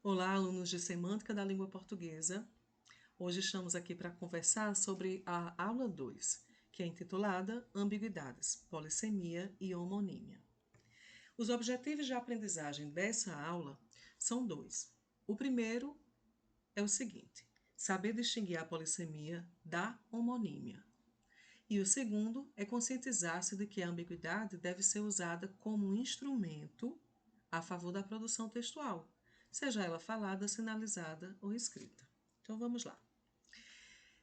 Olá, alunos de Semântica da Língua Portuguesa. Hoje estamos aqui para conversar sobre a aula 2, que é intitulada Ambiguidades, Polissemia e Homonímia. Os objetivos de aprendizagem dessa aula são dois. O primeiro é o seguinte: saber distinguir a polissemia da homonímia. E o segundo é conscientizar-se de que a ambiguidade deve ser usada como um instrumento a favor da produção textual, seja ela falada, sinalizada ou escrita. Então vamos lá.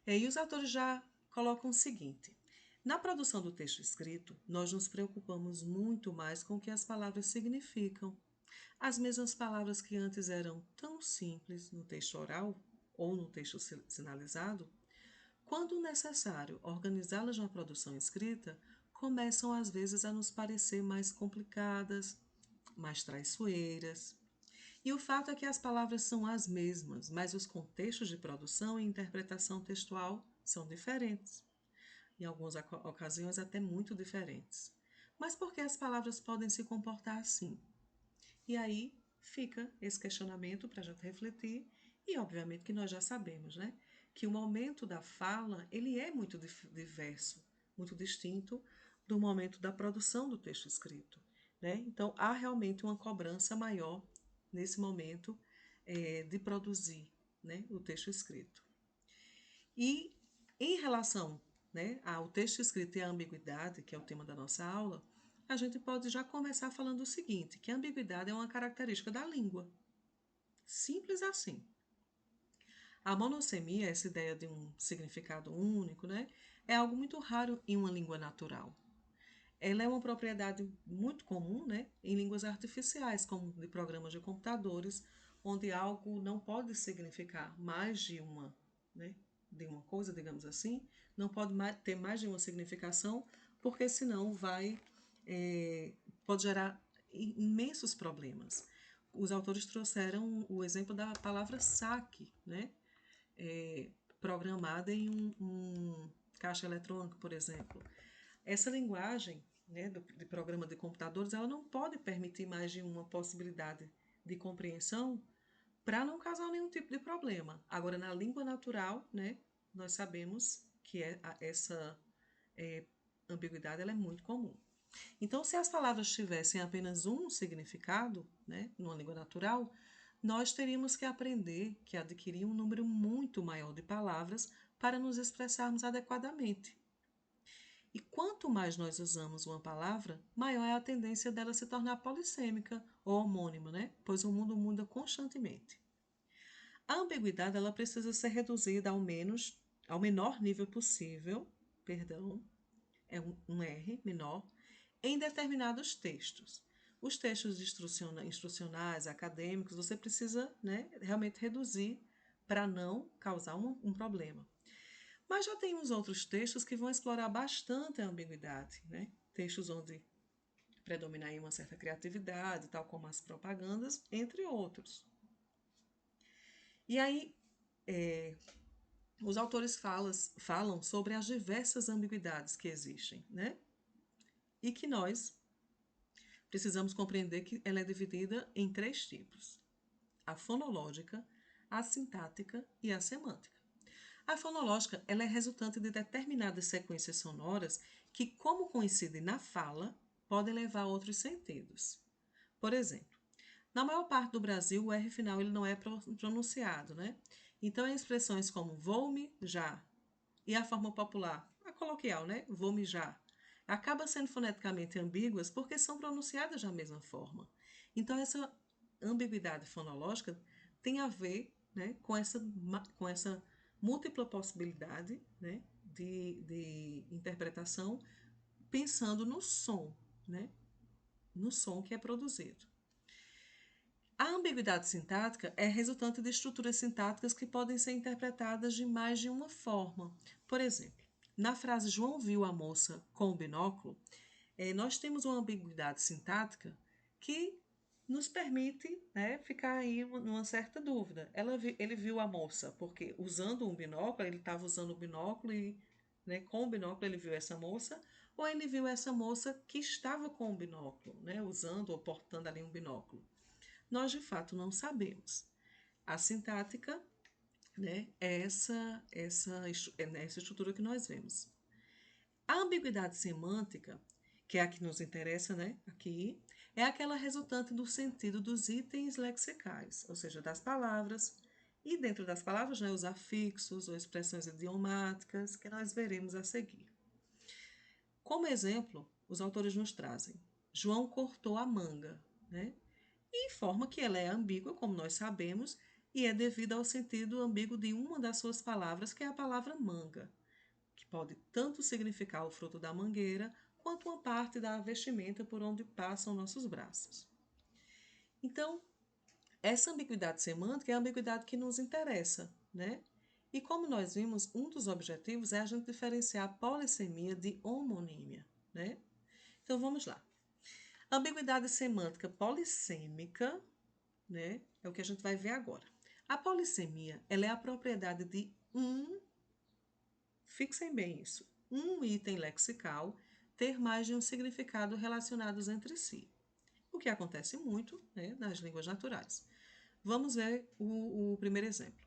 E os autores já colocam o seguinte: na produção do texto escrito, nós nos preocupamos muito mais com o que as palavras significam. As mesmas palavras que antes eram tão simples no texto oral ou no texto sinalizado, quando necessário organizá-las na produção escrita, começam às vezes a nos parecer mais complicadas, mais traiçoeiras. E o fato é que as palavras são as mesmas, mas os contextos de produção e interpretação textual são diferentes. Em algumas ocasiões, até muito diferentes. Mas por que as palavras podem se comportar assim? E aí fica esse questionamento para a gente refletir e, obviamente, que nós já sabemos, né? Que o momento da fala, ele é muito diverso, muito distinto do momento da produção do texto escrito, né? Então, há realmente uma cobrança maior nesse momento de produzir, né, o texto escrito. E em relação, né, ao texto escrito e à ambiguidade, que é o tema da nossa aula, a gente pode já começar falando o seguinte, que a ambiguidade é uma característica da língua. Simples assim. A monossemia, essa ideia de um significado único, né, é algo muito raro em uma língua natural. Ela é uma propriedade muito comum, né, em línguas artificiais, como de programas de computadores, onde algo não pode significar mais né, de uma coisa, digamos assim, não pode ter mais de uma significação, porque senão pode gerar imensos problemas. Os autores trouxeram o exemplo da palavra saque, né, programada em um caixa eletrônico, por exemplo. Essa linguagem, né, de programa de computadores, ela não pode permitir mais de uma possibilidade de compreensão para não causar nenhum tipo de problema. Agora, na língua natural, né, nós sabemos que essa ambiguidade ela é muito comum. Então, se as palavras tivessem apenas um significado, né, numa língua natural, nós teríamos que aprender que adquirir um número muito maior de palavras para nos expressarmos adequadamente. E quanto mais nós usamos uma palavra, maior é a tendência dela se tornar polissêmica ou homônima, né? Pois o mundo muda constantemente. A ambiguidade ela precisa ser reduzida ao menor nível possível, perdão, é um R menor, em determinados textos. Os textos instrucionais, acadêmicos, você precisa, né, realmente reduzir para não causar um problema. Mas já temos outros textos que vão explorar bastante a ambiguidade, né? Textos onde predomina aí uma certa criatividade, tal como as propagandas, entre outros. E aí, os autores falam sobre as diversas ambiguidades que existem, né? E que nós precisamos compreender que ela é dividida em três tipos: a fonológica, a sintática e a semântica. A fonológica ela é resultante de determinadas sequências sonoras que, como coincidem na fala, podem levar a outros sentidos. Por exemplo, na maior parte do Brasil, o R final ele não é pronunciado, né? Então, em expressões como vou-me já e a forma popular, a coloquial, né? Vou-me já, acaba sendo foneticamente ambíguas porque são pronunciadas da mesma forma. Então, essa ambiguidade fonológica tem a ver, né, com essa múltipla possibilidade, né, de interpretação pensando no som, né, no som que é produzido. A ambiguidade sintática é resultante de estruturas sintáticas que podem ser interpretadas de mais de uma forma. Por exemplo, na frase João viu a moça com o binóculo, nós temos uma ambiguidade sintática que nos permite, né, ficar aí numa certa dúvida. Ele viu a moça porque usando um binóculo, ele estava usando o binóculo e, né, com o binóculo ele viu essa moça, ou ele viu essa moça que estava com o binóculo, né, usando ou portando ali um binóculo. Nós de fato não sabemos. A sintática, né, é essa estrutura que nós vemos. A ambiguidade semântica, que é a que nos interessa, né, aqui, é aquela resultante do sentido dos itens lexicais, ou seja, das palavras, e dentro das palavras, né, os afixos ou expressões idiomáticas que nós veremos a seguir. Como exemplo, os autores nos trazem: João cortou a manga, né? E informa que ela é ambígua, como nós sabemos, e é devido ao sentido ambíguo de uma das suas palavras, que é a palavra manga, que pode tanto significar o fruto da mangueira, quanto uma parte da vestimenta por onde passam nossos braços. Então, essa ambiguidade semântica é a ambiguidade que nos interessa, né? E como nós vimos, um dos objetivos é a gente diferenciar a polissemia de homonímia, né? Então, vamos lá. Ambiguidade semântica polissêmica, né, é o que a gente vai ver agora. A polissemia, ela é a propriedade de fixem bem isso, um item lexical ter mais de um significado relacionados entre si, o que acontece muito, né, nas línguas naturais. Vamos ver o primeiro exemplo.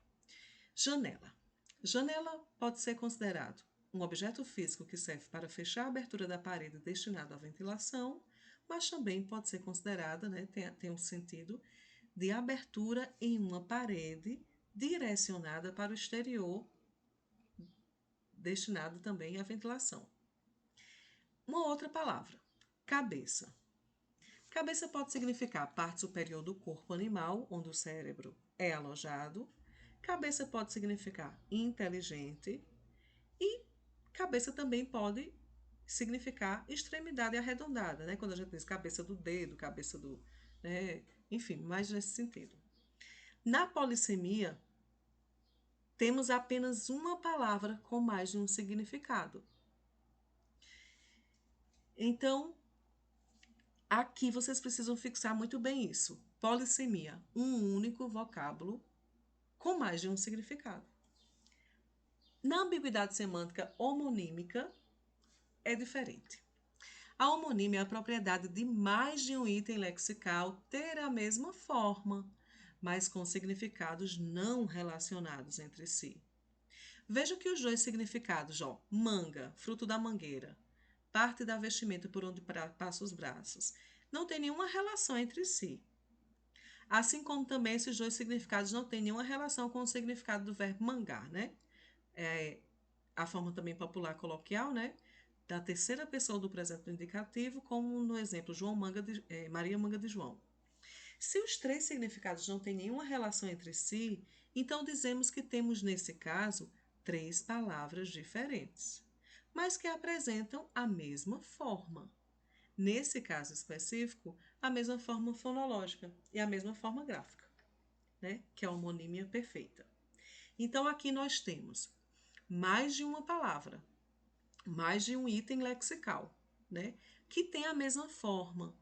Janela. Janela pode ser considerado um objeto físico que serve para fechar a abertura da parede destinado à ventilação, mas também pode ser considerada, né, tem um sentido de abertura em uma parede direcionada para o exterior, destinado também à ventilação. Uma outra palavra, cabeça. Cabeça pode significar parte superior do corpo animal, onde o cérebro é alojado. Cabeça pode significar inteligente. E cabeça também pode significar extremidade arredondada, né? Quando a gente diz cabeça do dedo, cabeça do. Né? Enfim, mais nesse sentido. Na polissemia, temos apenas uma palavra com mais de um significado. Então, aqui vocês precisam fixar muito bem isso. Polissemia, um único vocábulo com mais de um significado. Na ambiguidade semântica homonímica, é diferente. A homonímia é a propriedade de mais de um item lexical ter a mesma forma, mas com significados não relacionados entre si. Veja que os dois significados, ó, manga, fruto da mangueira, parte da vestimenta por onde passa os braços, não tem nenhuma relação entre si. Assim como também esses dois significados não têm nenhuma relação com o significado do verbo mangar, né? É a forma também popular coloquial, né? Da terceira pessoa do presente do indicativo, como no exemplo Maria Manga de João. Se os três significados não têm nenhuma relação entre si, então dizemos que temos, nesse caso, três palavras diferentes, mas que apresentam a mesma forma. Nesse caso específico, a mesma forma fonológica e a mesma forma gráfica, né? Que é a homonímia perfeita. Então, aqui nós temos mais de uma palavra, mais de um item lexical, né? Que tem a mesma forma,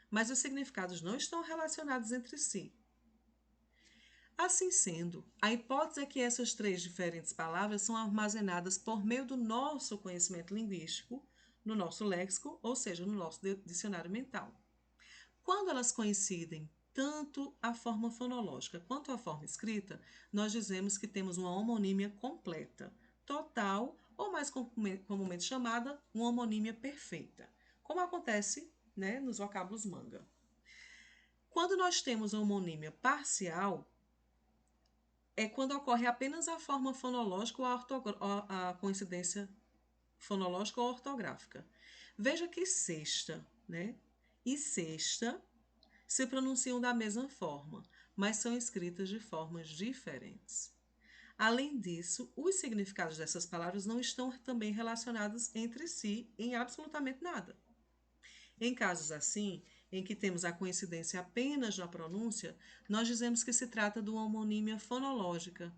mas os significados não estão relacionados entre si. Assim sendo, a hipótese é que essas três diferentes palavras são armazenadas por meio do nosso conhecimento linguístico, no nosso léxico, ou seja, no nosso dicionário mental. Quando elas coincidem, tanto a forma fonológica quanto a forma escrita, nós dizemos que temos uma homonímia completa, total ou mais comumente chamada uma homonímia perfeita, como acontece, né, nos vocábulos manga. Quando nós temos a homonímia parcial, é quando ocorre apenas a forma fonológica ou a coincidência fonológica ou ortográfica. Veja que sexta, né, e sexta se pronunciam da mesma forma, mas são escritas de formas diferentes. Além disso, os significados dessas palavras não estão também relacionados entre si em absolutamente nada. Em casos assim, em que temos a coincidência apenas na pronúncia, nós dizemos que se trata de uma homonímia fonológica.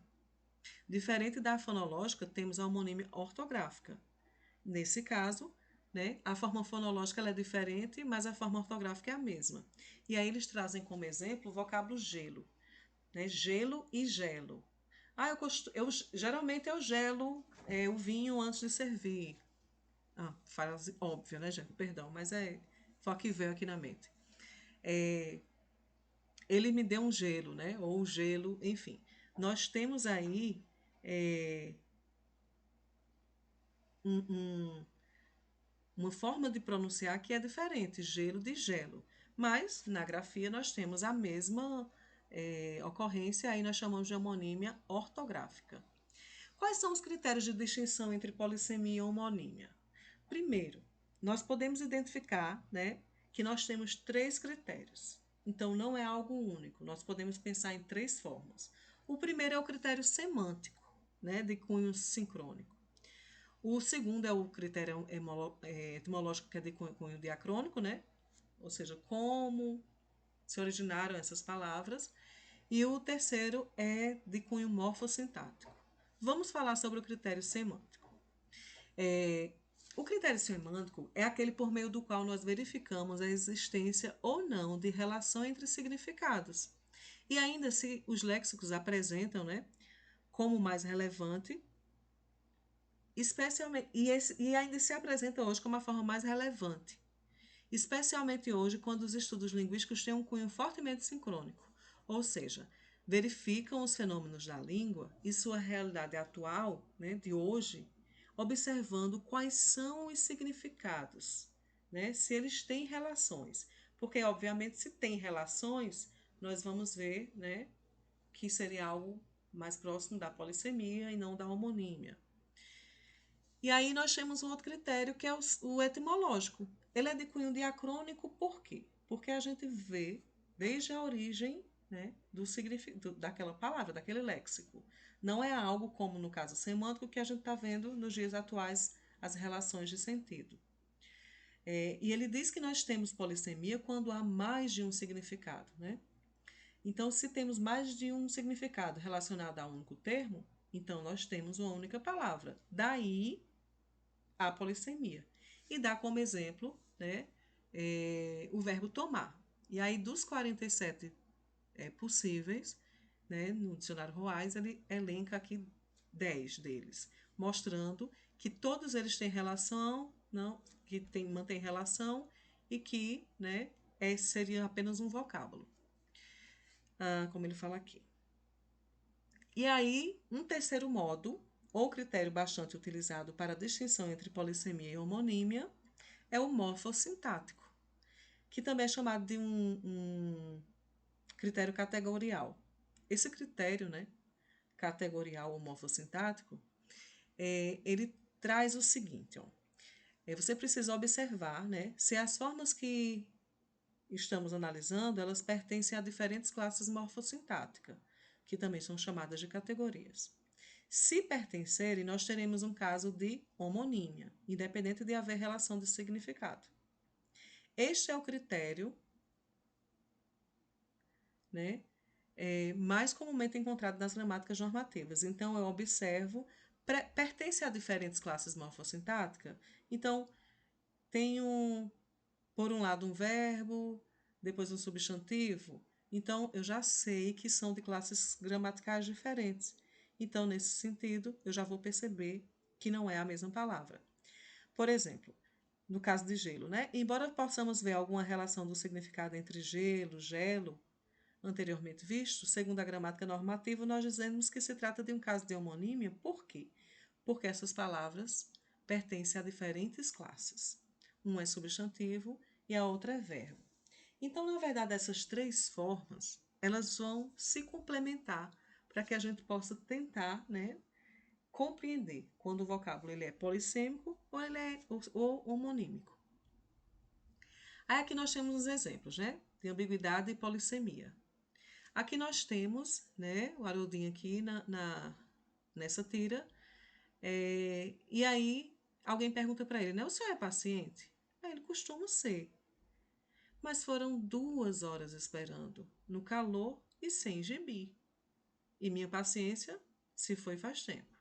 Diferente da fonológica, temos a homonímia ortográfica. Nesse caso, né, a forma fonológica ela é diferente, mas a forma ortográfica é a mesma. E aí eles trazem como exemplo o vocábulo gelo, né, gelo e gelo. Geralmente eu gelo o vinho antes de servir. Frase óbvia, né, gente? Perdão, mas foi o que veio aqui na mente. ele me deu um gelo, né? Ou gelo, enfim. Nós temos aí é, um, um, uma forma de pronunciar que é diferente, gelo de gelo. Mas na grafia nós temos a mesma ocorrência, aí nós chamamos de homonímia ortográfica. Quais são os critérios de distinção entre polissemia e homonímia? Primeiro, nós podemos identificar, né, que nós temos três critérios. Então, não é algo único. Nós podemos pensar em três formas. O primeiro é o critério semântico, né, de cunho sincrônico. O segundo é o critério etimológico, que é de cunho diacrônico, né? Ou seja, como se originaram essas palavras. E o terceiro é de cunho morfossintático. Vamos falar sobre o critério semântico. O critério semântico é aquele por meio do qual nós verificamos a existência ou não de relação entre significados. E ainda se os léxicos apresentam, né, como mais relevante, especialmente, e ainda se apresenta hoje como a forma mais relevante, especialmente hoje quando os estudos linguísticos têm um cunho fortemente sincrônico, ou seja, verificam os fenômenos da língua e sua realidade atual, né, de hoje, observando quais são os significados, né, se eles têm relações. Porque, obviamente, se tem relações, nós vamos ver, né, que seria algo mais próximo da polissemia e não da homonímia. E aí nós temos um outro critério que é o etimológico. Ele é de cunho diacrônico por quê? Porque a gente vê desde a origem, né, do significado daquela palavra, daquele léxico. Não é algo como no caso semântico que a gente está vendo nos dias atuais as relações de sentido. E ele diz que nós temos polissemia quando há mais de um significado, né? Então, se temos mais de um significado relacionado a um único termo, então nós temos uma única palavra. Daí a polissemia. E dá como exemplo, né, o verbo tomar. E aí, dos 47 possíveis, né, no dicionário Roais, ele elenca aqui 10 deles, mostrando que todos eles têm relação, não, que mantém relação e que, né, seria apenas um vocábulo, como ele fala aqui. E aí, um terceiro modo, ou critério bastante utilizado para a distinção entre polissemia e homonímia, é o morfossintático, que também é chamado de um critério categorial. Esse critério, né, categorial ou morfossintático, ele traz o seguinte, ó, você precisa observar, né, se as formas que estamos analisando, elas pertencem a diferentes classes morfossintáticas, que também são chamadas de categorias. Se pertencerem, nós teremos um caso de homonímia, independente de haver relação de significado. Este é o critério, né, mais comumente encontrado nas gramáticas normativas. Então, eu observo, pertence a diferentes classes morfossintáticas. Então, tenho, por um lado, um verbo, depois um substantivo. Então, eu já sei que são de classes gramaticais diferentes. Então, nesse sentido, eu já vou perceber que não é a mesma palavra. Por exemplo, no caso de gelo, né? Embora possamos ver alguma relação do significado entre gelo, gelo, anteriormente visto, segundo a gramática normativa, nós dizemos que se trata de um caso de homonímia. Por quê? Porque essas palavras pertencem a diferentes classes. Um é substantivo e a outra é verbo. Então, na verdade, essas três formas, elas vão se complementar para que a gente possa tentar, né, compreender quando o vocábulo ele é polissêmico ou ele é ou homonímico. Aí aqui nós temos os exemplos, né, de ambiguidade e polissemia. Aqui nós temos, né, o Haraldinho aqui nessa tira, e aí alguém pergunta para ele, né, o senhor é paciente? Aí ele costuma ser, mas foram 2 horas esperando, no calor e sem gibi. E minha paciência se foi faz tempo.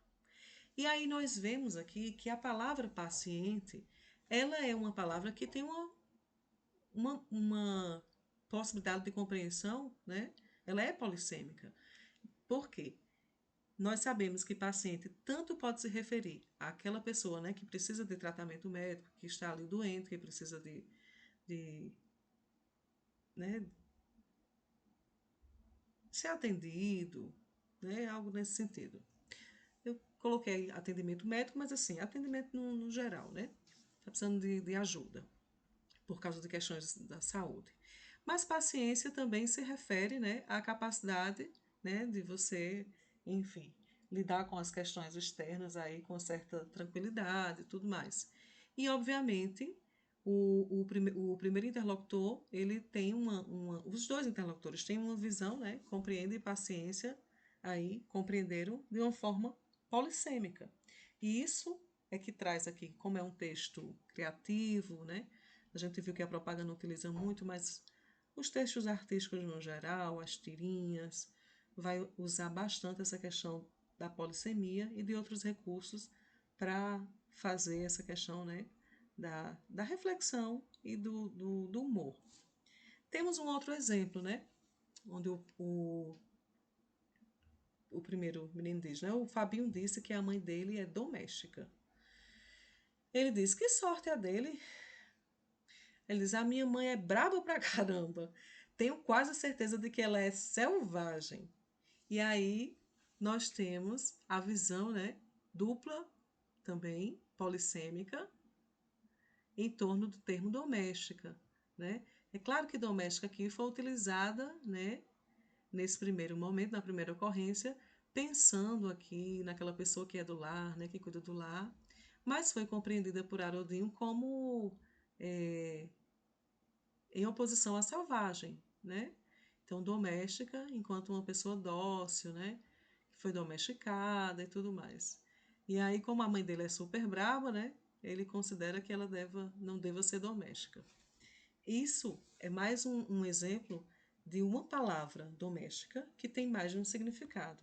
E aí nós vemos aqui que a palavra paciente, ela é uma palavra que tem uma possibilidade de compreensão, né? Ela é polissêmica. Por quê? Nós sabemos que paciente tanto pode se referir àquela pessoa, né, que precisa de tratamento médico, que está ali doente, que precisa de né, ser atendido, né? Algo nesse sentido. Eu coloquei atendimento médico, mas assim, atendimento no geral, né? Está precisando de ajuda por causa de questões da saúde. Mas paciência também se refere, né, à capacidade, né, de você, enfim, lidar com as questões externas aí com certa tranquilidade e tudo mais. E, obviamente, o primeiro interlocutor, ele tem os dois interlocutores têm uma visão, né, compreende e paciência, aí compreenderam de uma forma polissêmica. E isso é que traz aqui, como é um texto criativo, né, a gente viu que a propaganda utiliza muito, mas os textos artísticos no geral, as tirinhas, vai usar bastante essa questão da polissemia e de outros recursos para fazer essa questão, né, da reflexão e do humor. Temos um outro exemplo, né, onde o primeiro menino diz, né, o Fabinho disse que a mãe dele é doméstica. Ele diz, que sorte a dele. Ele diz, a minha mãe é braba pra caramba. Tenho quase certeza de que ela é selvagem. E aí nós temos a visão, né, dupla também, polissêmica, em torno do termo doméstica, né? É claro que doméstica aqui foi utilizada, né, nesse primeiro momento, na primeira ocorrência, pensando aqui naquela pessoa que é do lar, né, que cuida do lar, mas foi compreendida por Harodinho como em oposição à selvagem, né? Então, doméstica, enquanto uma pessoa dócil, né? Que foi domesticada e tudo mais. E aí, como a mãe dele é super brava, né? Ele considera que ela não deva ser doméstica. Isso é mais um exemplo de uma palavra doméstica que tem mais de um significado.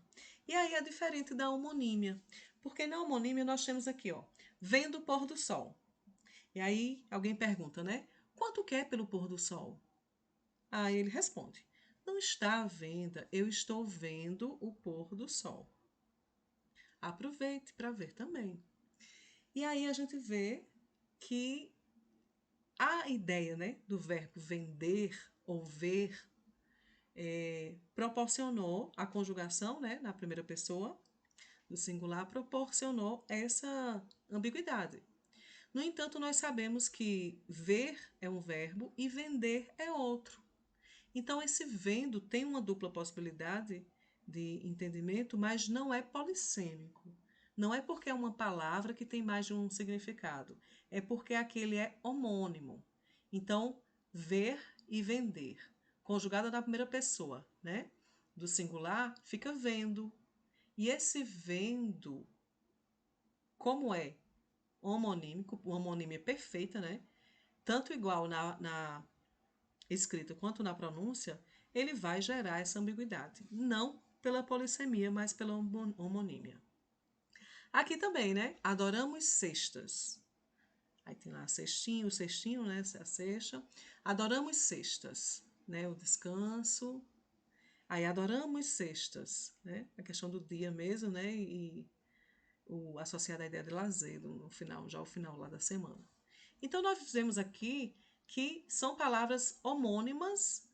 E aí é diferente da homonímia, porque na homonímia nós temos aqui, ó, vendo o pôr do sol. E aí alguém pergunta, né? Quanto quer pelo pôr do sol? Aí ele responde: não está à venda, eu estou vendo o pôr do sol. Aproveite para ver também. E aí a gente vê que a ideia, né, do verbo vender ou ver proporcionou a conjugação, né, na primeira pessoa do singular, proporcionou essa ambiguidade. No entanto, nós sabemos que ver é um verbo e vender é outro. Então, esse vendo tem uma dupla possibilidade de entendimento, mas não é polissêmico. Não é porque é uma palavra que tem mais de um significado, é porque aquele é homônimo. Então, ver e vender, conjugada na primeira pessoa, né? Do singular, fica vendo. E esse vendo, como é homonímico, uma homonímia perfeita, né? Tanto igual na escrita quanto na pronúncia, ele vai gerar essa ambiguidade. Não pela polissemia, mas pela homonímia. Aqui também, né? Adoramos cestas. Aí tem lá cestinho, o cestinho, né? A cesta. Adoramos cestas, né? O descanso. Aí adoramos cestas, né? A questão do dia mesmo, né? E associada à ideia de lazer no final, já o final lá da semana. Então, nós fizemos aqui que são palavras homônimas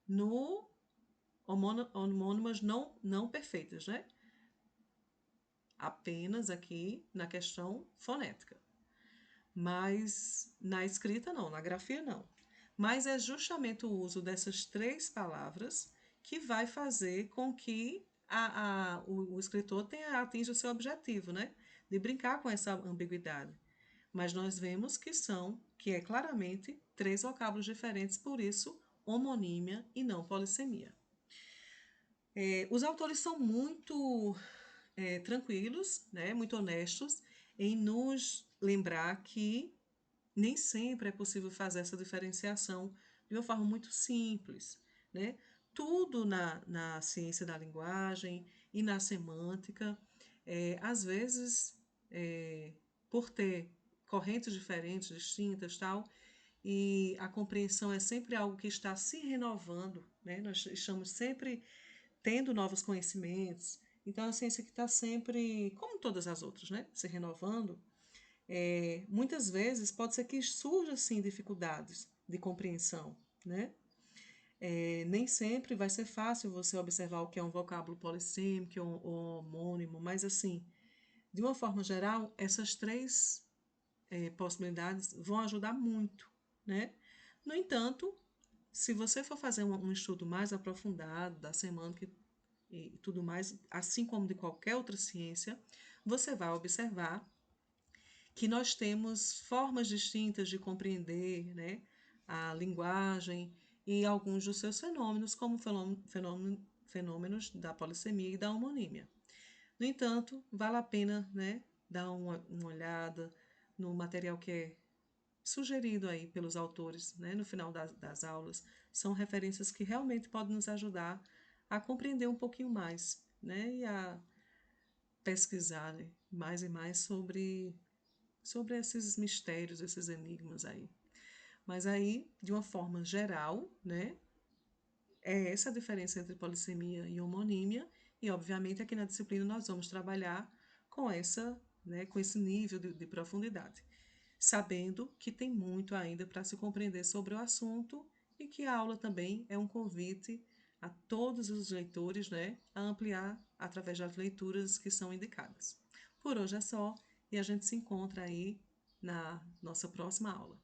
no homônimas não perfeitas, né? Apenas aqui na questão fonética. Mas na escrita não, na grafia não. Mas é justamente o uso dessas três palavras que vai fazer com que o escritor atinja o seu objetivo, né? De brincar com essa ambiguidade. Mas nós vemos que é claramente três vocábulos diferentes, por isso homonímia e não polissemia. Os autores são muito tranquilos, né, muito honestos em nos lembrar que nem sempre é possível fazer essa diferenciação de uma forma muito simples, né? Tudo na ciência da linguagem e na semântica, às vezes, por ter correntes diferentes, distintas, tal, e a compreensão é sempre algo que está se renovando, né? Nós estamos sempre tendo novos conhecimentos. Então, a ciência que está sempre, como todas as outras, né, se renovando, muitas vezes pode ser que surja, sim, dificuldades de compreensão, né? Nem sempre vai ser fácil você observar o que é um vocábulo polissêmico ou homônimo, mas assim, de uma forma geral, essas três possibilidades vão ajudar muito, né? No entanto, se você for fazer um estudo mais aprofundado da semântica e tudo mais, assim como de qualquer outra ciência, você vai observar que nós temos formas distintas de compreender, né, a linguagem e alguns dos seus fenômenos, como fenômenos da polissemia e da homonímia. No entanto, vale a pena, né, dar uma olhada no material que é sugerido aí pelos autores, né, no final das aulas. São referências que realmente podem nos ajudar a compreender um pouquinho mais, né, e a pesquisar, né, mais e mais sobre esses mistérios, esses enigmas aí. Mas aí, de uma forma geral, né, é essa a diferença entre polissemia e homonímia, e obviamente aqui na disciplina nós vamos trabalhar com com esse nível de profundidade, sabendo que tem muito ainda para se compreender sobre o assunto e que a aula também é um convite a todos os leitores, né, a ampliar através das leituras que são indicadas. Por hoje é só e a gente se encontra aí na nossa próxima aula.